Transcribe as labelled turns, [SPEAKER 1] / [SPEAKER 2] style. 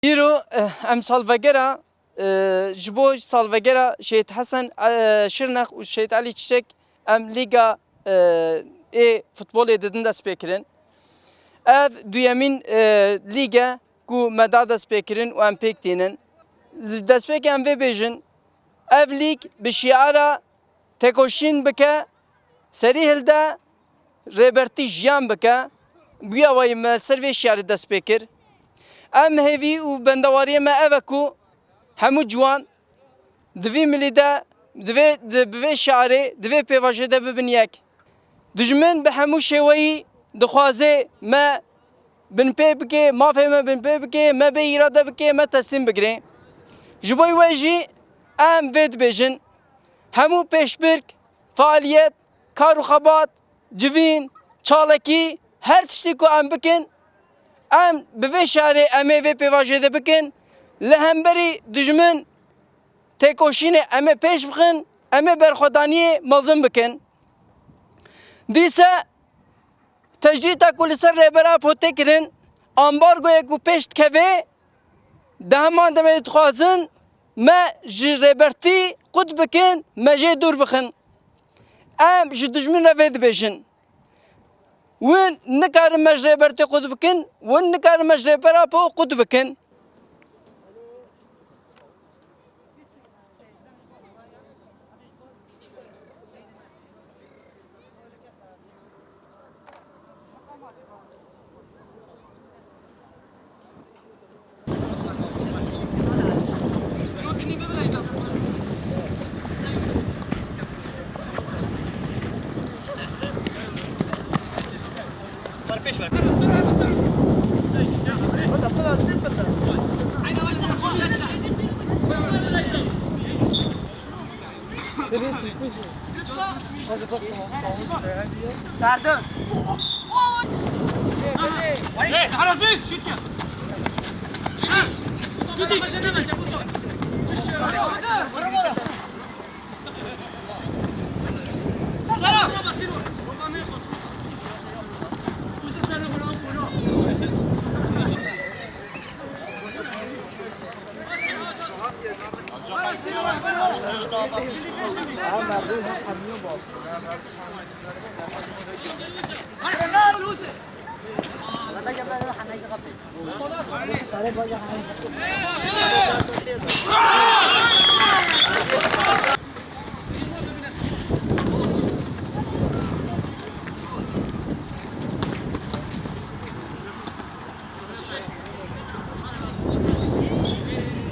[SPEAKER 1] ایرو ام سالوگرا جبو سالوگرا شهید حسن شرنخ و شهید علی چیچک ام لیگا ای فوتبال دادن دست بکرین. اف دویمین لیگا کو مداد دست بکرین و ام پیک دینن. دست بک ام وی بیجن. اف لیگ بشیاره تکوشین بکه سری هلده ربرتی جیان بکه بیا وای سروی شیاره دست بکر. ام هیوی و بندواری ما اوکو همو جوان دوی ملیده دوی شعره دوی پیواجه ده ببینیک دجمن به همو شوی دخوازه ما بن پی بکه ما فهم بن پی بکه ما به اراده بکه ما تسلیم بگیریم جبوی وجی ام وید بیجن همو پیشبرک فعالیت کارو خبات جوین چالکی هر تشتی کو ام بکن ام به شهر امه و پیواجه ده بکن لهمبری دجمن تکوشین امه پیش بکن امه برخودانی ملزم بکن دیسه تجدید کل سر رهبرا پوته کرن امبارگوی کو پیشت کوه دهمان دمه خواهزن ما جربرتی قد بکن ما جه دور بکن ام جدجمن روید بیشن وين نكار مجرى برتي قد بكن وين نكار مجرى برابو قد بكن
[SPEAKER 2] سردار
[SPEAKER 3] حراسيت شوت يا